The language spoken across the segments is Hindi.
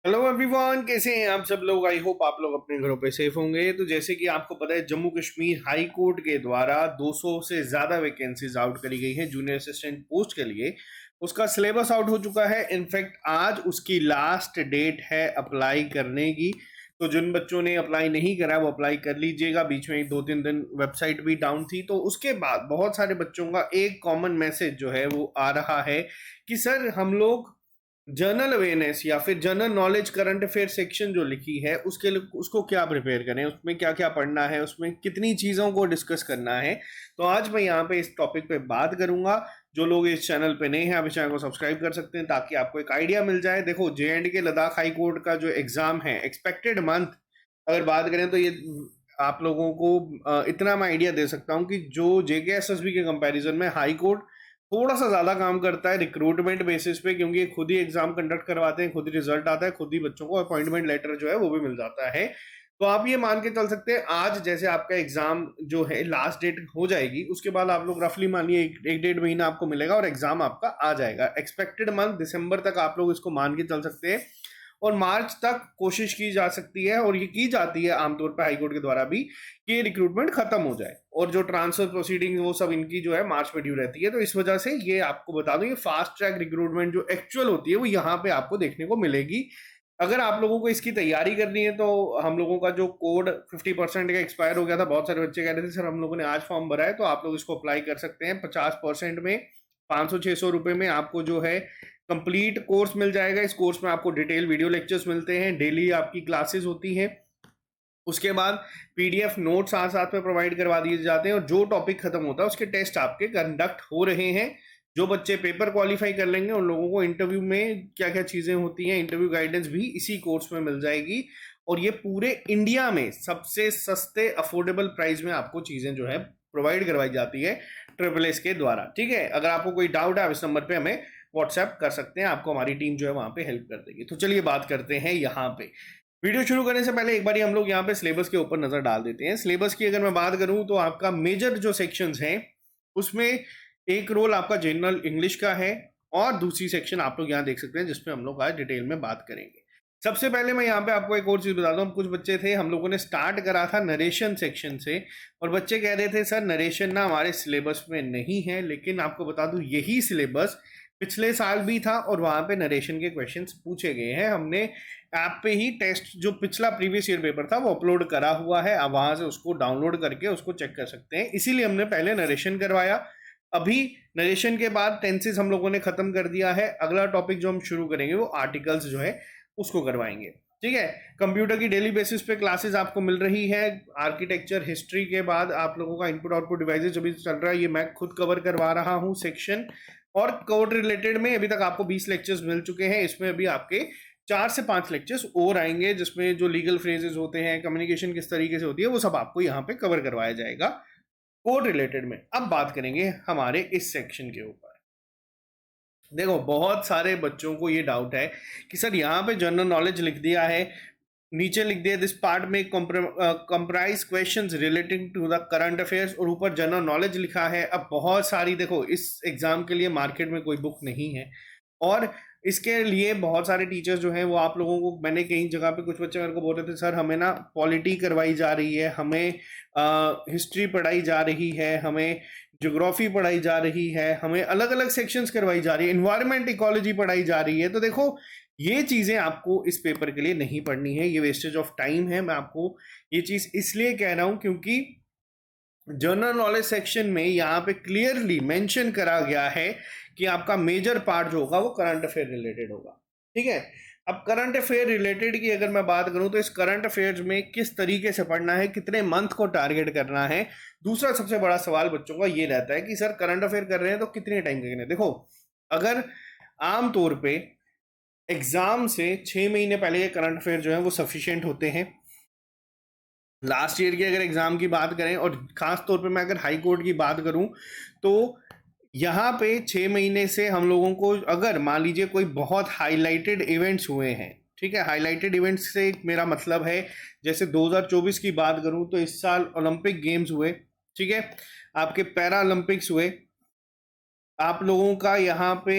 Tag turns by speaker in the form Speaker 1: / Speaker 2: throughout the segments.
Speaker 1: हेलो एवरीवन, कैसे हैं आप सब लोग। आई होप आप लोग अपने घरों पे सेफ होंगे। तो जैसे कि आपको पता है, जम्मू कश्मीर हाई कोर्ट के द्वारा 200 से ज्यादा वैकेंसीज आउट करी गई हैं जूनियर असिस्टेंट पोस्ट के लिए। उसका सिलेबस आउट हो चुका है। इनफैक्ट आज उसकी लास्ट डेट है अप्लाई करने की। तो जिन बच्चों ने अप्लाई नहीं करा वो अप्लाई कर लीजिएगा। बीच में 2-3 दिन वेबसाइट भी डाउन थी। तो उसके बाद बहुत सारे बच्चों का एक कॉमन मैसेज जो है वो आ रहा है कि सर हम लोग जर्नल अवेयरनेस या फिर general knowledge current affair section जो लिखी है उसके लिए उसको क्या प्रिपेयर करें, उसमें क्या क्या पढ़ना है, उसमें कितनी चीज़ों को डिस्कस करना है। तो आज मैं यहाँ पे इस टॉपिक पे बात करूंगा। जो लोग इस चैनल पे नए हैं आप इस चैनल को सब्सक्राइब कर सकते हैं ताकि आपको एक आइडिया मिल जाए। देखो, JNK लद्दाख हाई कोर्ट का जो एग्जाम है एक्सपेक्टेड मंथ अगर बात करें तो ये आप लोगों को इतना मैं आइडिया दे सकता हूँ कि जो JKSSB के कंपैरिजन में हाई कोर्ट थोड़ा सा ज्यादा काम करता है रिक्रूटमेंट बेसिस पे, क्योंकि ये खुद ही एग्जाम कंडक्ट करवाते हैं, खुद ही रिजल्ट आता है, खुद ही बच्चों को अपॉइंटमेंट लेटर जो है वो भी मिल जाता है। तो आप ये मान के चल सकते हैं आज जैसे आपका एग्जाम जो है लास्ट डेट हो जाएगी, उसके बाद आप लोग रफली मानिए एक 1.5 महीना आपको मिलेगा और एग्जाम आपका आ जाएगा। एक्सपेक्टेड मंथ दिसंबर तक आप लोग इसको मान के चल सकते हैं और मार्च तक कोशिश की जा सकती है और ये की जाती है आमतौर पर हाईकोर्ट के द्वारा भी कि रिक्रूटमेंट खत्म हो जाए और जो ट्रांसफर प्रोसीडिंग वो सब इनकी जो है मार्च में ड्यू रहती है। तो इस वजह से ये आपको बता दूं, ये फास्ट ट्रैक रिक्रूटमेंट जो एक्चुअल होती है वो यहाँ पे आपको देखने को मिलेगी। अगर आप लोगों को इसकी तैयारी करनी है तो हम लोगों का जो कोड 50% का एक्सपायर हो गया था, बहुत सारे बच्चे कह रहे थे सर हम लोगों ने आज फॉर्म भरा है, तो आप लोग इसको अप्लाई कर सकते हैं। 50% में 500-600 रुपए में आपको जो है कंप्लीट कोर्स मिल जाएगा। इस कोर्स में आपको डिटेल वीडियो लेक्चर्स मिलते हैं, डेली आपकी क्लासेस होती हैं, उसके बाद PDF नोट्स साथ साथ में प्रोवाइड करवा दिए जाते हैं और जो टॉपिक खत्म होता है उसके टेस्ट आपके कंडक्ट हो रहे हैं। जो बच्चे पेपर क्वालिफाई कर लेंगे उन लोगों को इंटरव्यू में क्या क्या चीजें होती हैं, इंटरव्यू गाइडेंस भी इसी कोर्स में मिल जाएगी। और ये पूरे इंडिया में सबसे सस्ते अफोर्डेबल प्राइस में आपको चीजें जो है प्रोवाइड करवाई जाती है SSS के द्वारा। ठीक है, अगर आपको कोई डाउट है आप इस नंबर पे हमें व्हाट्सएप कर सकते हैं, आपको हमारी टीम जो है वहां पे हेल्प कर देगी। तो चलिए बात करते हैं यहाँ पे। वीडियो शुरू करने से पहले एक बार हम लोग यहाँ पे सिलेबस के ऊपर नजर डाल देते हैं। सिलेबस की अगर मैं बात करूं तो आपका मेजर जो सेक्शंस हैं उसमें एक रोल आपका जनरल इंग्लिश का है और दूसरी सेक्शन आप लोग यहाँ देख सकते हैं जिसमें हम लोग आज डिटेल में बात करेंगे। सबसे पहले मैं यहाँ पे आपको एक और चीज बता दूं, कुछ बच्चे थे हम लोगों ने स्टार्ट करा था नरेशन सेक्शन से और बच्चे कह रहे थे सर नरेशन ना हमारे सिलेबस में नहीं है, लेकिन आपको बता दूं यही सिलेबस पिछले साल भी था और वहां पे नरेशन के क्वेश्चंस पूछे गए हैं। हमने ऐप पे ही टेस्ट जो पिछला प्रीवियस ईयर पेपर था वो अपलोड करा हुआ है, आप वहां से उसको डाउनलोड करके उसको चेक कर सकते हैं। इसीलिए हमने पहले नरेशन करवाया। अभी नरेशन के बाद टेंसेस हम लोगों ने खत्म कर दिया है। अगला टॉपिक जो हम शुरू करेंगे वो आर्टिकल्स जो है उसको करवाएंगे। ठीक है, कंप्यूटर की डेली बेसिस पे क्लासेस आपको मिल रही है। आर्किटेक्चर हिस्ट्री के बाद आप लोगों का इनपुट आउटपुट डिवाइसेस जो भी चल रहा है ये मैं खुद कवर करवा रहा हूँ सेक्शन। और कोड रिलेटेड में अभी तक आपको 20 लेक्चर्स मिल चुके हैं, इसमें अभी आपके 4 से 5 लेक्चर्स और आएंगे जिसमें जो लीगल फ्रेजेस होते हैं, कम्युनिकेशन किस तरीके से होती है, वो सब आपको यहाँ पे कवर करवाया जाएगा कोड रिलेटेड में। अब बात करेंगे हमारे इस सेक्शन के ऊपर। देखो, बहुत सारे बच्चों को ये डाउट है कि सर यहाँ पे जनरल नॉलेज लिख दिया है, नीचे लिख दिया दिस पार्ट में comprise questions relating to the current affairs और ऊपर जनरल नॉलेज लिखा है। अब बहुत सारी, देखो इस एग्जाम के लिए मार्केट में कोई बुक नहीं है और इसके लिए बहुत सारे टीचर्स जो हैं वो आप लोगों को, मैंने कई जगह पे कुछ बच्चे मेरे को बोल रहे थे सर हमें ना पॉलिटी करवाई जा रही है, हमें हिस्ट्री पढ़ाई जा रही है, हमें ज्योग्राफी पढ़ाई जा रही है, हमें अलग अलग सेक्शंस करवाई जा रही है, इन्वायरमेंट इकोलॉजी पढ़ाई जा रही है। तो देखो ये चीजें आपको इस पेपर के लिए नहीं पढ़नी है, ये वेस्टेज ऑफ टाइम है। मैं आपको ये चीज इसलिए कह रहा हूं क्योंकि जनरल नॉलेज सेक्शन में यहाँ पे क्लियरली मेंशन करा गया है कि आपका मेजर पार्ट जो होगा वो करंट अफेयर रिलेटेड होगा। ठीक है, अब करंट अफेयर रिलेटेड की अगर मैं बात करूं तो इस करंट अफेयर्स में किस तरीके से पढ़ना है, कितने मंथ को टारगेट करना है। दूसरा सबसे बड़ा सवाल बच्चों का ये रहता है कि सर करंट अफेयर कर रहे हैं तो कितने टाइम का करना है। देखो, अगर आमतौर पे एग्जाम से 6 महीने पहले के करंट अफेयर जो है वो सफिशियंट होते हैं। लास्ट ईयर की अगर एग्जाम की बात करें और खास तौर पे मैं अगर हाई कोर्ट की बात करूं तो यहाँ पे 6 महीने से हम लोगों को, अगर मान लीजिए कोई बहुत हाईलाइटेड इवेंट्स हुए हैं, ठीक है, हाईलाइटेड इवेंट्स से मेरा मतलब है जैसे 2024 की बात करूं तो इस साल ओलंपिक गेम्स हुए, ठीक है, आपके पैरा ओलंपिक्स हुए, आप लोगों का यहाँ पे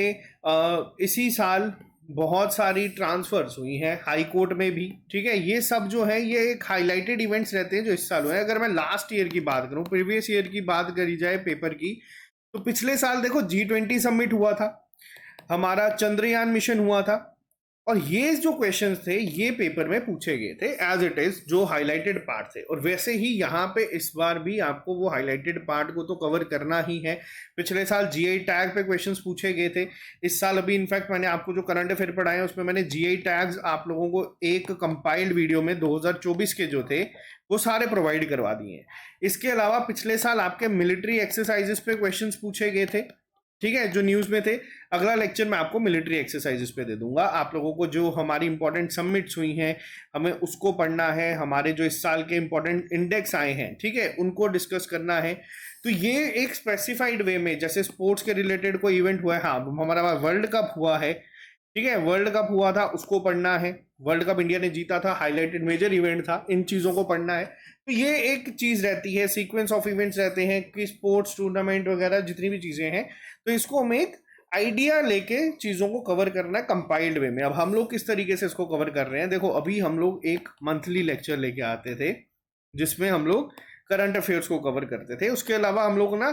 Speaker 1: इसी साल बहुत सारी ट्रांसफर्स हुई हैं हाई कोर्ट में भी, ठीक है। ये सब जो है ये एक हाईलाइटेड इवेंट्स रहते हैं जो इस साल हुए हैं। अगर मैं लास्ट ईयर की बात करूं, प्रीवियस ईयर की बात करी जाए पेपर की, तो पिछले साल देखो G20 समिट हुआ था, हमारा चंद्रयान मिशन हुआ था, और ये जो क्वेश्चंस थे ये पेपर में पूछे गए थे एज इट इज, जो हाईलाइटेड पार्ट थे। और वैसे ही यहाँ पे इस बार भी आपको वो हाईलाइटेड पार्ट को तो कवर करना ही है। पिछले साल जीआई टैग पे क्वेश्चंस पूछे गए थे, इस साल अभी इनफैक्ट मैंने आपको जो करंट अफेयर पढ़ाए हैं उसमें मैंने जीआई टैग्स आप लोगों को एक कंपाइल्ड वीडियो में 2024 के जो थे वो सारे प्रोवाइड करवा दिए हैं। इसके अलावा पिछले साल आपके मिलिट्री एक्सरसाइजेस पे क्वेश्चंस पूछे गए थे, ठीक है, जो न्यूज में थे। अगला लेक्चर मैं आपको मिलिट्री एक्सरसाइजेस पे दे दूंगा आप लोगों को, जो हमारी इंपॉर्टेंट समिट्स हुई हैं हमें उसको पढ़ना है, हमारे जो इस साल के इंपॉर्टेंट इंडेक्स आए हैं, ठीक है, उनको डिस्कस करना है। तो ये एक स्पेसिफाइड वे में, जैसे स्पोर्ट्स के रिलेटेड कोई इवेंट हुआ है, हाँ हमारा वर्ल्ड कप हुआ है, ठीक है, वर्ल्ड कप हुआ था उसको पढ़ना है, वर्ल्ड कप इंडिया ने जीता था, हाईलाइटेड मेजर इवेंट था, इन चीजों को पढ़ना है। तो ये एक चीज रहती है, सीक्वेंस ऑफ इवेंट्स रहते हैं कि स्पोर्ट्स टूर्नामेंट वगैरह जितनी भी चीजें हैं, तो इसको हमें एक आइडिया लेके चीजों को कवर करना है कंपाइल्ड वे में। अब हम लोग किस तरीके से इसको कवर कर रहे हैं, देखो अभी हम लोग एक मंथली लेक्चर लेके आते थे जिसमें हम लोग करंट अफेयर्स को कवर करते थे, उसके अलावा हम लोग ना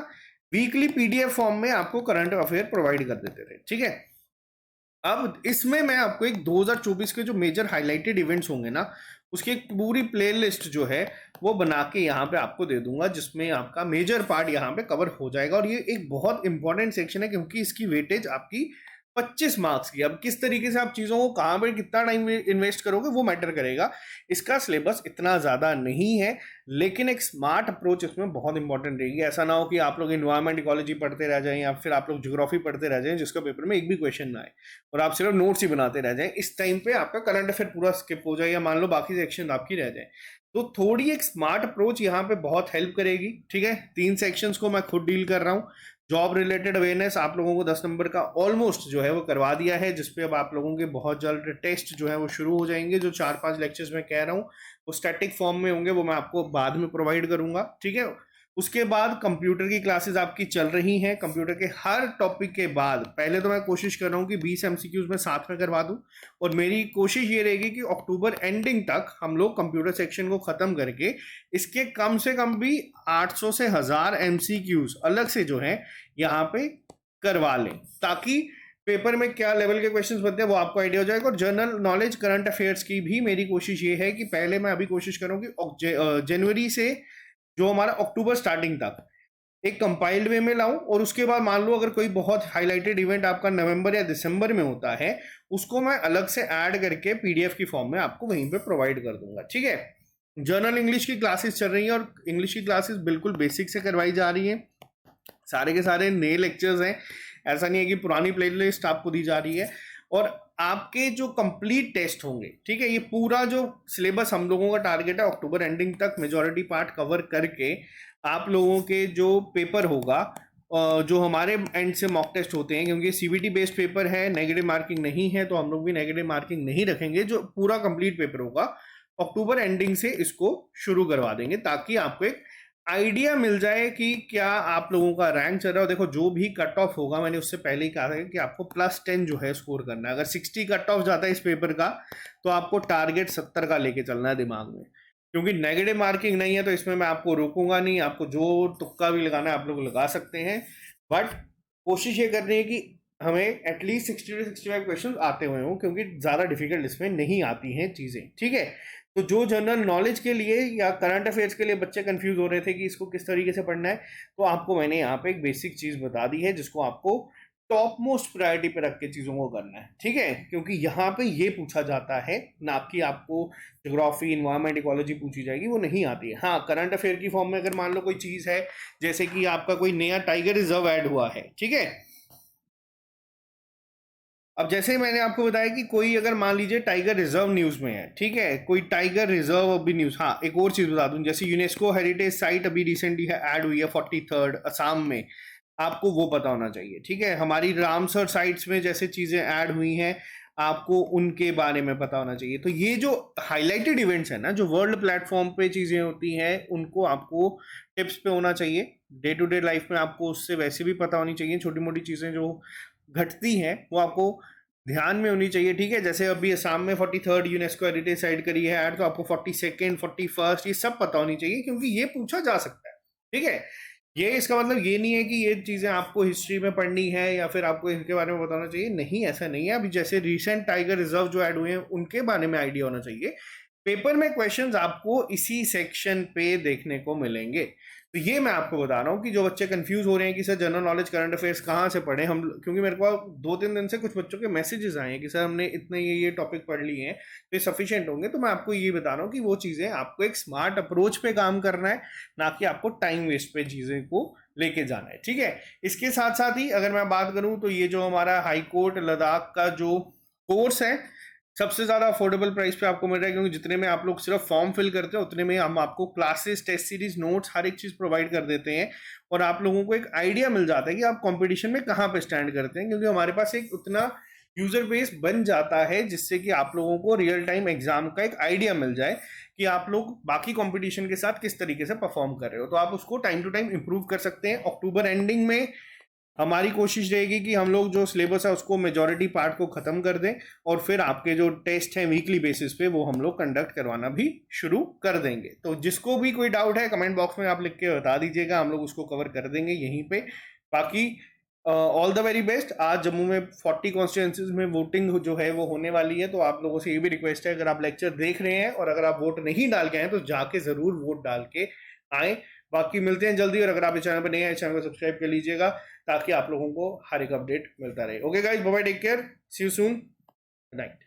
Speaker 1: वीकली पीडीएफ फॉर्म में आपको करंट अफेयर प्रोवाइड कर देते थे, ठीक है। अब इसमें मैं आपको एक 2024 के जो मेजर हाईलाइटेड इवेंट्स होंगे ना, उसकी एक पूरी प्लेलिस्ट जो है वो बना के यहाँ पे आपको दे दूंगा, जिसमें आपका मेजर पार्ट यहाँ पे कवर हो जाएगा। और ये एक बहुत इंपॉर्टेंट सेक्शन है क्योंकि इसकी वेटेज आपकी 25 मार्क्स की। अब किस तरीके से आप चीजों को कहाँ पर कितना टाइम इन्वेस्ट करोगे वो मैटर करेगा। इसका सिलेबस इतना ज्यादा नहीं है, लेकिन एक स्मार्ट अप्रोच इसमें बहुत इंपॉर्टेंट रहेगी। ऐसा ना हो कि आप लोग इन्वायरमेंट इकोलॉजी पढ़ते रह जाएं या फिर आप लोग ज्योग्राफी पढ़ते रह जाएं जिसका पेपर में एक भी क्वेश्चन ना आए और आप सिर्फ नोट्स ही बनाते रह जाएं। इस टाइम पे आपका करंट अफेयर पूरा स्किप हो जाए या मान लो बाकी सेक्शन आपकी रह जाए। तो थोड़ी एक स्मार्ट अप्रोच यहाँ पे बहुत हेल्प करेगी, ठीक है। 3 सेक्शंस को मैं खुद डील कर रहा हूँ। जॉब रिलेटेड अवेयरनेस आप लोगों को 10 नंबर का ऑलमोस्ट जो है वो करवा दिया है, जिसपे अब आप लोगों के बहुत जल्द टेस्ट जो है वो शुरू हो जाएंगे। जो 4-5 लेक्चर्स मैं कह रहा हूँ वो स्टैटिक फॉर्म में होंगे, वो मैं आपको बाद में प्रोवाइड करूंगा, ठीक है। उसके बाद कंप्यूटर की क्लासेस आपकी चल रही हैं। कंप्यूटर के हर टॉपिक के बाद पहले तो मैं कोशिश कर रहा हूँ कि 20 एमसीक्यूज में साथ में करवा दूं, और मेरी कोशिश ये रहेगी कि अक्टूबर एंडिंग तक हम लोग कंप्यूटर सेक्शन को खत्म करके इसके कम से कम भी 800 से 1000 एमसीक्यूज अलग से जो है यहाँ पे करवा लें, ताकि पेपर में क्या लेवल के क्वेश्चंस बनते हैं वो आपको आइडिया हो जाएगा। और जनरल नॉलेज करंट अफेयर्स की भी मेरी कोशिश ये है कि पहले मैं अभी कोशिश करूँ कि जनवरी से जो हमारा अक्टूबर स्टार्टिंग तक एक कंपाइल्ड वे में लाऊं, और उसके बाद मान लो अगर कोई बहुत हाईलाइटेड इवेंट आपका नवंबर या दिसंबर में होता है उसको मैं अलग से ऐड करके पीडीएफ की फॉर्म में आपको वहीं पे प्रोवाइड कर दूंगा, ठीक है। जर्नल इंग्लिश की क्लासेस चल रही हैं और इंग्लिश की क्लासेस बिल्कुल बेसिक से करवाई जा रही हैं। सारे के सारे नए लेक्चर्स हैं, ऐसा नहीं है कि पुरानी प्लेलिस्ट आपको दी जा रही है। और आपके जो कंप्लीट टेस्ट होंगे, ठीक है, ये पूरा जो सिलेबस हम लोगों का टारगेट है अक्टूबर एंडिंग तक मेजॉरिटी पार्ट कवर करके आप लोगों के जो पेपर होगा, जो हमारे एंड से मॉक टेस्ट होते हैं, क्योंकि सीबीटी बेस्ड पेपर है, नेगेटिव मार्किंग नहीं है, तो हम लोग भी नेगेटिव मार्किंग नहीं रखेंगे। जो पूरा कंप्लीट पेपर होगा अक्टूबर एंडिंग से इसको शुरू करवा देंगे, ताकि आपको एक आइडिया मिल जाए कि क्या आप लोगों का रैंक चल रहा है। देखो जो भी कट ऑफ होगा, मैंने उससे पहले ही कहा था कि आपको +10 जो है स्कोर करना है। अगर 60 कट ऑफ जाता है इस पेपर का तो आपको टारगेट 70 का लेके चलना है दिमाग में, क्योंकि नेगेटिव मार्किंग नहीं है तो इसमें मैं आपको रोकूंगा नहीं। आपको जो तुक्का भी लगाना है आप लोग लगा सकते हैं, बट कोशिश ये करनी है कि हमें एटलीस्ट 60 से 65 क्वेश्चन आते हुए हों, क्योंकि ज़्यादा डिफिकल्ट इसमें नहीं आती हैं चीज़ें, ठीक है। तो जो जनरल नॉलेज के लिए या करंट अफेयर्स के लिए बच्चे कंफ्यूज हो रहे थे कि इसको किस तरीके से पढ़ना है, तो आपको मैंने यहाँ पे एक बेसिक चीज़ बता दी है जिसको आपको टॉप मोस्ट प्रायोरिटी पे रख के चीज़ों को करना है, ठीक है। क्योंकि यहाँ पे ये पूछा जाता है ना कि आपको ज्योग्राफी इन्वायरमेंट इकोलॉजी पूछी जाएगी, वो नहीं आती है। हाँ, करंट अफेयर की फॉर्म में अगर मान लो कोई चीज़ है, जैसे कि आपका कोई नया टाइगर रिजर्व ऐड हुआ है, ठीक है। अब जैसे ही मैंने आपको बताया कि कोई अगर मान लीजिए टाइगर रिजर्व न्यूज में है, ठीक है, कोई टाइगर रिजर्व अभी न्यूज, हाँ एक और चीज बता दूं, जैसे यूनेस्को हेरिटेज साइट अभी रिसेंटली है ऐड हुई है 43rd असम में, आपको वो पता होना चाहिए, ठीक है। हमारी रामसर साइट्स में जैसे चीजें ऐड हुई हैं आपको उनके बारे में पता होना चाहिए। तो ये जो हाईलाइटेड इवेंट्स है ना, जो वर्ल्ड प्लेटफॉर्म पे चीजें होती हैं, उनको आपको टिप्स पे होना चाहिए। डे टू डे लाइफ में आपको उससे वैसे भी पता होनी चाहिए, छोटी मोटी चीजें जो घटती हैं वो आपको ध्यान में होनी चाहिए, ठीक है। जैसे अभी असम में 43rd यूनेस्को हेरिटेज साइट करी है ऐड, तो आपको 42nd 41st ये सब पता होनी चाहिए, क्योंकि ये पूछा जा सकता है, ठीक है। ये इसका मतलब ये नहीं है कि ये चीजें आपको हिस्ट्री में पढ़नी है या फिर आपको इनके बारे में बताना चाहिए, नहीं, ऐसा नहीं है। अभी जैसे रिसेंट टाइगर रिजर्व जो ऐड हुए हैं उनके बारे में आइडिया होना चाहिए। पेपर में क्वेश्चंस आपको इसी सेक्शन पे देखने को मिलेंगे। तो ये मैं आपको बता रहा हूँ कि जो बच्चे कंफ्यूज हो रहे हैं कि sir general knowledge current affairs कहाँ से पढ़े हम, क्योंकि मेरे को 2-3 दिन से कुछ बच्चों के मैसेजेस आए हैं कि सर हमने इतने ये टॉपिक पढ़ लिए हैं तो ये सफिशिएंट होंगे। तो मैं आपको ये बता रहा हूँ कि वो चीज़ें आपको एक स्मार्ट अप्रोच पे काम करना है, ना कि आपको टाइम वेस्ट पे चीज़ें को लेके जाना है, ठीक है। इसके साथ साथ ही अगर मैं बात करूँ तो ये जो हमारा हाई कोर्ट लद्दाख का जो कोर्स है, सबसे ज्यादा अफोर्डेबल प्राइस पे आपको मिल रहा है, क्योंकि जितने में आप लोग सिर्फ फॉर्म फिल करते हो उतने में हम आपको क्लासेस, टेस्ट सीरीज, नोट्स, हर एक चीज प्रोवाइड कर देते हैं। और आप लोगों को एक आइडिया मिल जाता है कि आप कंपटीशन में कहाँ पे स्टैंड करते हैं, क्योंकि हमारे पास एक उतना यूजर बेस बन जाता है जिससे कि आप लोगों को रियल टाइम एग्जाम का एक आइडिया मिल जाए कि आप लोग बाकी कंपटीशन के साथ किस तरीके से परफॉर्म कर रहे हो। तो आप उसको टाइम टू टाइम इंप्रूव कर सकते हैं। अक्टूबर एंडिंग में हमारी कोशिश रहेगी कि हम लोग जो सिलेबस है उसको मेजॉरिटी पार्ट को खत्म कर दें, और फिर आपके जो टेस्ट हैं वीकली बेसिस पे वो हम लोग कंडक्ट करवाना भी शुरू कर देंगे। तो जिसको भी कोई डाउट है कमेंट बॉक्स में आप लिख के बता दीजिएगा, हम लोग उसको कवर कर देंगे यहीं पे। बाकी ऑल द वेरी बेस्ट। आज जम्मू में 40 कॉन्स्टिट्यूंसीज में वोटिंग जो है वो होने वाली है, तो आप लोगों से ये भी रिक्वेस्ट है, अगर आप लेक्चर देख रहे हैं और अगर आप वोट नहीं डाल के आए तो जाके जरूर वोट डाल के आए। बाकी मिलते हैं जल्दी, और अगर आप इस चैनल पर नए हैं चैनल को सब्सक्राइब कर लीजिएगा ताकि आप लोगों को हर एक अपडेट मिलता रहे। Okay guys, bye bye, take care, see you soon, good night.